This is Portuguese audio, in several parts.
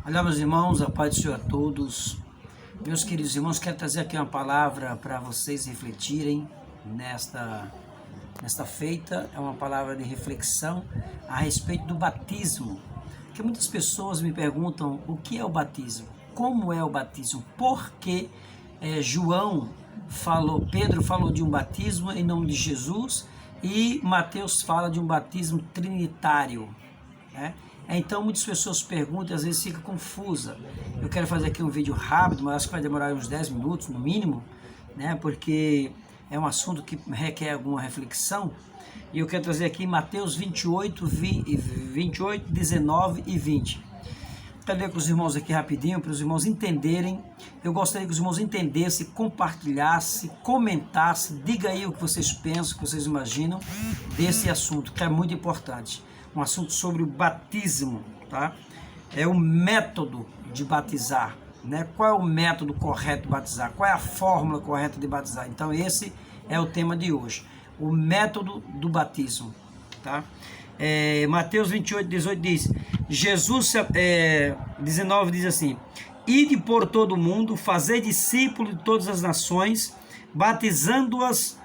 Olá, meus irmãos, a paz do Senhor a todos. Meus queridos irmãos, quero trazer aqui uma palavra para vocês refletirem nesta feita. É uma palavra de reflexão a respeito do batismo. Porque muitas pessoas me perguntam o que é o batismo, como é o batismo, por que Pedro falou de um batismo em nome de Jesus e Mateus fala de um batismo trinitário, né? Então muitas pessoas perguntam e às vezes fica confusa. Eu quero fazer aqui um vídeo rápido, mas acho que vai demorar uns 10 minutos no mínimo, né? Porque é um assunto que requer alguma reflexão. E eu quero trazer aqui Mateus 28, 19 e 20. Quero ler com os irmãos aqui rapidinho, para os irmãos entenderem. Eu gostaria que os irmãos entendessem, compartilhassem, comentassem, diga aí o que vocês pensam, o que vocês imaginam desse assunto, que é muito importante. Um assunto sobre o batismo, tá? É o método de batizar, né? Qual é o método correto de batizar? Qual é a fórmula correta de batizar? Então esse é o tema de hoje, o método do batismo, tá? Mateus 28, 18 diz, 19 diz assim, ide por todo o mundo, fazei discípulos de todas as nações, batizando-os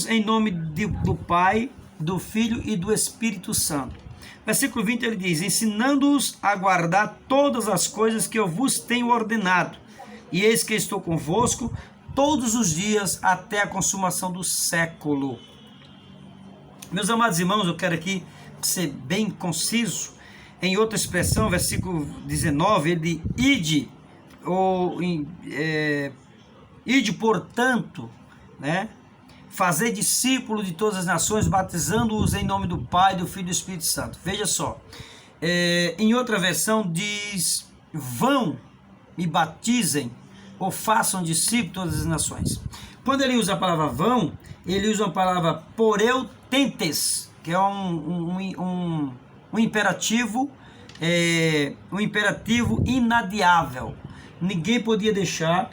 em nome do Pai, do Filho e do Espírito Santo. Versículo 20 ele diz, ensinando-os a guardar todas as coisas que eu vos tenho ordenado, e eis que estou convosco todos os dias até a consumação do século. Meus amados irmãos, eu quero aqui ser bem conciso. Em outra expressão, versículo 19, ele diz, ide portanto, né? Fazer discípulos de todas as nações, batizando-os em nome do Pai, do Filho e do Espírito Santo. Veja só, em outra versão diz, vão e batizem, ou façam discípulos de todas as nações. Quando ele usa a palavra vão, ele usa a palavra poreutentes, que é um imperativo, um imperativo inadiável. Ninguém podia deixar...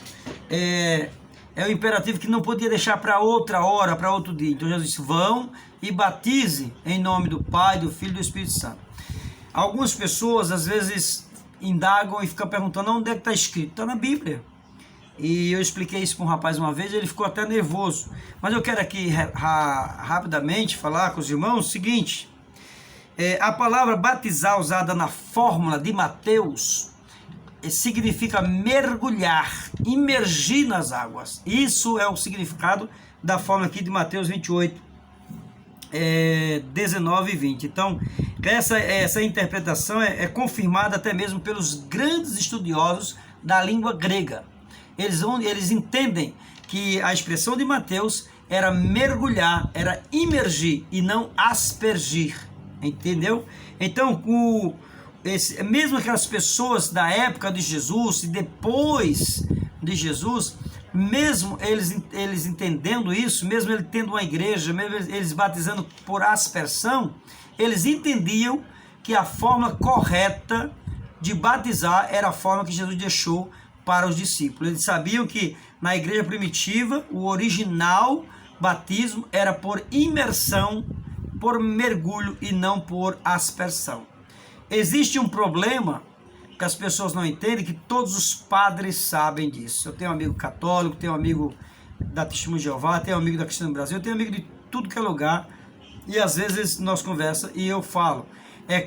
É o imperativo que não podia deixar para outra hora, para outro dia. Então Jesus disse, vão e batize em nome do Pai, do Filho e do Espírito Santo. Algumas pessoas às vezes indagam e ficam perguntando onde é que está escrito. Está na Bíblia. E eu expliquei isso para um rapaz uma vez, ele ficou até nervoso. Mas eu quero aqui rapidamente falar com os irmãos o seguinte. A palavra batizar usada na fórmula de Mateus significa mergulhar, imergir nas águas. Isso é o significado da forma aqui de Mateus 28, 19 e 20. Então, essa interpretação é confirmada até mesmo pelos grandes estudiosos da língua grega. Eles entendem que a expressão de Mateus era mergulhar, era imergir e não aspergir. Entendeu? Então, mesmo aquelas pessoas da época de Jesus e depois de Jesus, mesmo eles entendendo isso, mesmo ele tendo uma igreja, mesmo eles batizando por aspersão, eles entendiam que a forma correta de batizar era a forma que Jesus deixou para os discípulos. Eles sabiam que na igreja primitiva, o original batismo era por imersão, por mergulho e não por aspersão. Existe um problema que as pessoas não entendem, que todos os padres sabem disso. Eu tenho um amigo católico, tenho um amigo da Testemunha de Jeová, tenho um amigo da Cristã do Brasil, eu tenho um amigo de tudo que é lugar, e às vezes nós conversamos e eu falo,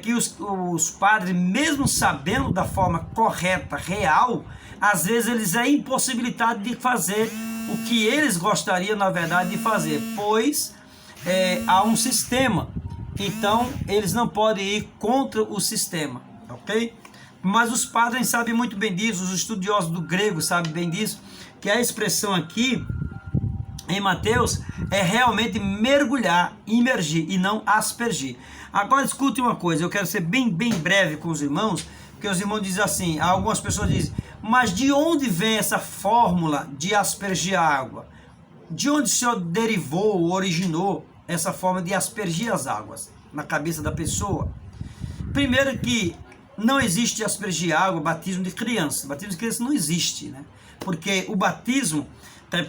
que os padres, mesmo sabendo da forma correta, real, às vezes eles é impossibilitado de fazer o que eles gostariam, na verdade, de fazer, pois há um sistema. Então, eles não podem ir contra o sistema, ok? Mas os padres sabem muito bem disso, os estudiosos do grego sabem bem disso, que a expressão aqui, em Mateus, é realmente mergulhar, imergir e não aspergir. Agora, escute uma coisa, eu quero ser bem breve com os irmãos, porque os irmãos dizem assim, algumas pessoas dizem, mas de onde vem essa fórmula de aspergir a água? De onde o Senhor derivou, originou essa forma de aspergir as águas na cabeça da pessoa? Primeiro que não existe aspergir água, batismo de criança. Batismo de criança não existe, né? Porque o batismo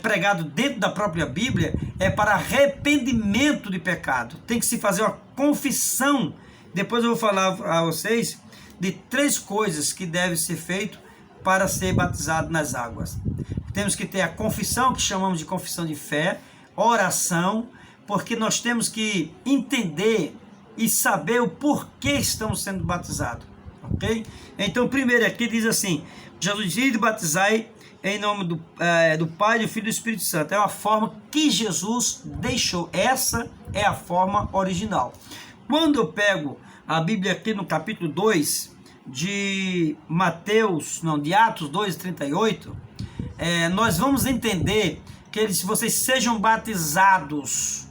pregado dentro da própria Bíblia é para arrependimento de pecado. Tem que se fazer uma confissão. Depois eu vou falar a vocês de 3 coisas que devem ser feito para ser batizado nas águas. Temos que ter a confissão, que chamamos de confissão de fé, oração, porque nós temos que entender e saber o porquê estamos sendo batizados, ok? Então, primeiro aqui diz assim, Jesus diz: batizai em nome do Pai, do Filho e do Espírito Santo. É uma forma que Jesus deixou. Essa é a forma original. Quando eu pego a Bíblia aqui no capítulo 2 de Atos 2:38, nós vamos entender que ele diz: vocês sejam batizados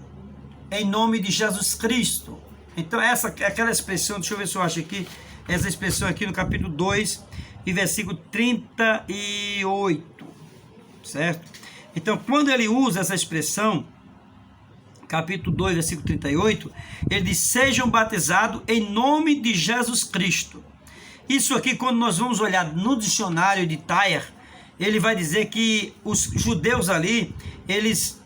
em nome de Jesus Cristo. Então aquela expressão, deixa eu ver se eu acho aqui, essa expressão aqui no capítulo 2 e versículo 38, certo? Então, quando ele usa essa expressão, capítulo 2, versículo 38, ele diz: sejam batizados em nome de Jesus Cristo. Isso aqui, quando nós vamos olhar no dicionário de Thayer, ele vai dizer que os judeus ali, eles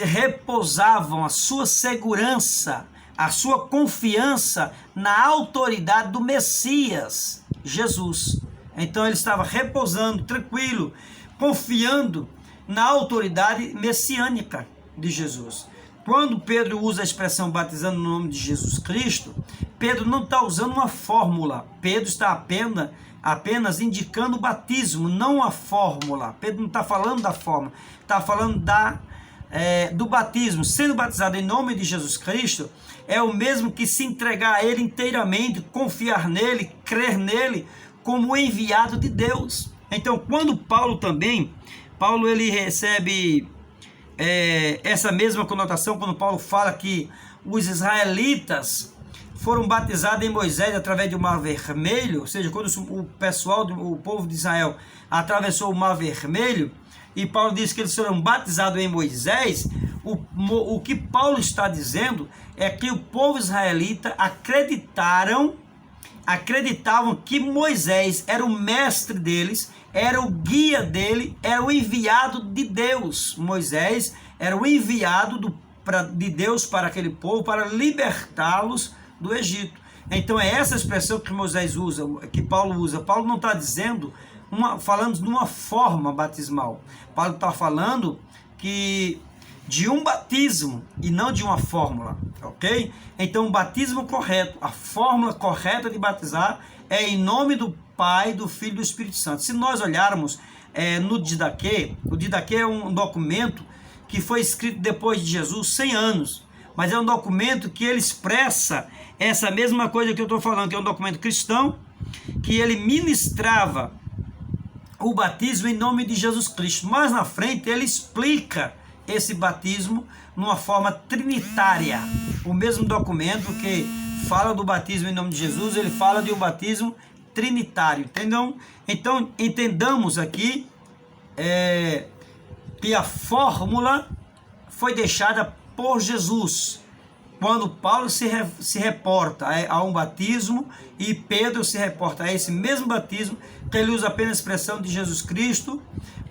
repousavam a sua segurança, a sua confiança na autoridade do Messias, Jesus. Então ele estava repousando, tranquilo, confiando na autoridade messiânica de Jesus. Quando Pedro usa a expressão batizando no nome de Jesus Cristo, Pedro não está usando uma fórmula. Pedro está apenas indicando o batismo, não a fórmula. Pedro não está falando da fórmula, está falando do batismo. Sendo batizado em nome de Jesus Cristo é o mesmo que se entregar a Ele inteiramente, confiar nele, crer nele como enviado de Deus. Então, quando Paulo ele recebe essa mesma conotação, quando Paulo fala que os israelitas foram batizados em Moisés através do Mar Vermelho, ou seja, quando o povo de Israel atravessou o Mar Vermelho, e Paulo diz que eles foram batizados em Moisés, o que Paulo está dizendo é que o povo israelita acreditavam que Moisés era o mestre deles, era o guia dele, era o enviado de Deus. Moisés era o enviado de Deus para aquele povo, para libertá-los do Egito. Então é essa expressão que Moisés usa, que Paulo usa. Paulo não está falando de uma forma batismal. Paulo está falando de um batismo e não de uma fórmula, ok? Então o batismo correto, a fórmula correta de batizar é em nome do Pai, do Filho e do Espírito Santo. Se nós olharmos no Didaquê, o Didaquê é um documento que foi escrito depois de Jesus, 100 anos, mas é um documento que ele expressa essa mesma coisa que eu estou falando, que é um documento cristão, que ele ministrava o batismo em nome de Jesus Cristo. Mais na frente ele explica esse batismo numa forma trinitária. O mesmo documento que fala do batismo em nome de Jesus, ele fala de um batismo trinitário, entendeu? Então entendamos aqui que a fórmula foi deixada por Jesus. Quando Paulo se reporta a um batismo e Pedro se reporta a esse mesmo batismo, que ele usa apenas a expressão de Jesus Cristo,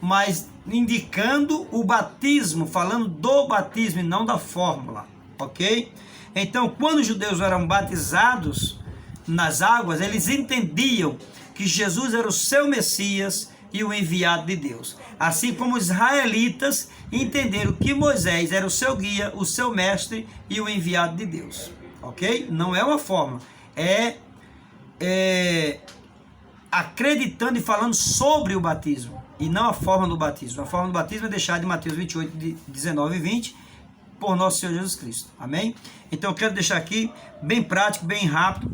mas indicando o batismo, falando do batismo e não da fórmula, ok? Então, quando os judeus eram batizados nas águas, eles entendiam que Jesus era o seu Messias e o enviado de Deus. Assim como os israelitas entenderam que Moisés era o seu guia, o seu mestre e o enviado de Deus, ok? Não é uma fórmula, é acreditando e falando sobre o batismo e não a forma do batismo. A forma do batismo é deixada em Mateus 28, 19 e 20 por nosso Senhor Jesus Cristo, amém? Então eu quero deixar aqui bem prático, bem rápido,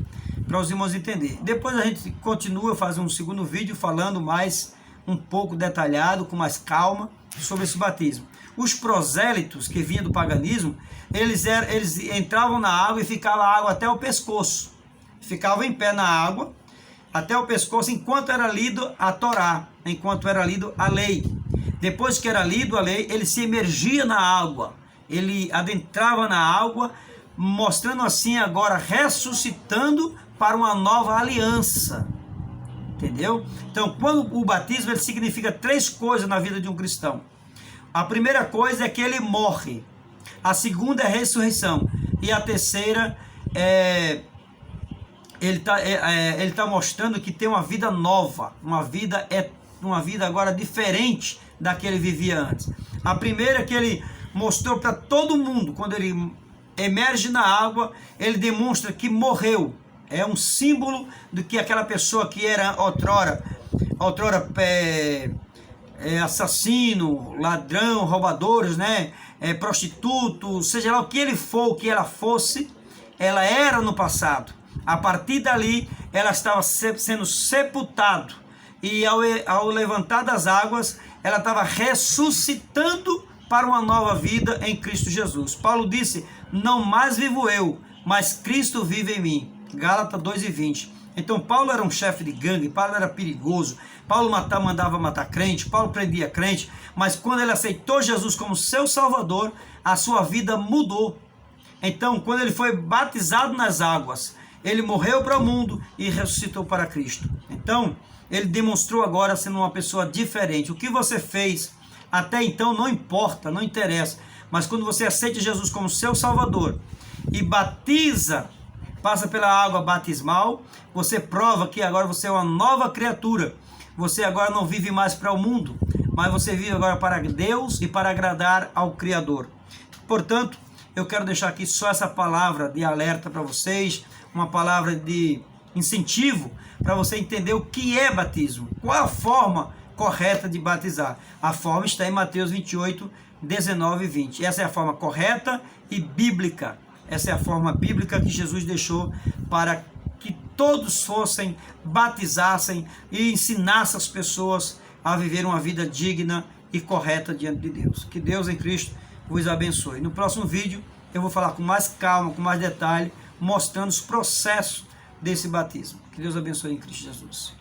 para os irmãos entenderem. Depois a gente continua, faz um segundo vídeo falando mais um pouco detalhado, com mais calma, sobre esse batismo. Os prosélitos que vinham do paganismo, eles entravam na água e ficava a água até o pescoço. Ficavam em pé na água até o pescoço enquanto era lido a Torá, enquanto era lido a lei. Depois que era lido a lei, ele se emergia na água, ele adentrava na água, mostrando assim agora, ressuscitando para uma nova aliança. Entendeu? Então, quando o batismo ele significa 3 coisas na vida de um cristão. A primeira coisa é que ele morre. A segunda é a ressurreição. E a terceira ele tá mostrando que tem uma vida nova, uma vida agora diferente da que ele vivia antes. A primeira é que ele mostrou para todo mundo, quando ele emerge na água, ele demonstra que morreu. É um símbolo do que aquela pessoa que era outrora assassino, ladrão, roubadores, né? Prostituto, seja lá o que ele for, o que ela fosse, ela era no passado. A partir dali, ela estava sendo sepultada. E ao levantar das águas, ela estava ressuscitando para uma nova vida em Cristo Jesus. Paulo disse, não mais vivo eu, mas Cristo vive em mim. Gálatas 2:20. Então Paulo era um chefe de gangue, Paulo era perigoso, Paulo mandava matar crente, Paulo prendia crente, mas quando ele aceitou Jesus como seu Salvador, a sua vida mudou. Então, quando ele foi batizado nas águas, ele morreu para o mundo e ressuscitou para Cristo. Então, ele demonstrou agora sendo uma pessoa diferente. O que você fez até então não importa, não interessa, mas quando você aceita Jesus como seu Salvador e batiza, passa pela água batismal, você prova que agora você é uma nova criatura. Você agora não vive mais para o mundo, mas você vive agora para Deus e para agradar ao Criador. Portanto, eu quero deixar aqui só essa palavra de alerta para vocês, uma palavra de incentivo para você entender o que é batismo, qual a forma correta de batizar. A forma está em Mateus 28, 19 e 20. Essa é a forma correta e bíblica. Essa é a forma bíblica que Jesus deixou para que todos fossem, batizassem e ensinassem as pessoas a viver uma vida digna e correta diante de Deus. Que Deus em Cristo vos abençoe. No próximo vídeo eu vou falar com mais calma, com mais detalhe, mostrando os processos desse batismo. Que Deus abençoe em Cristo Jesus.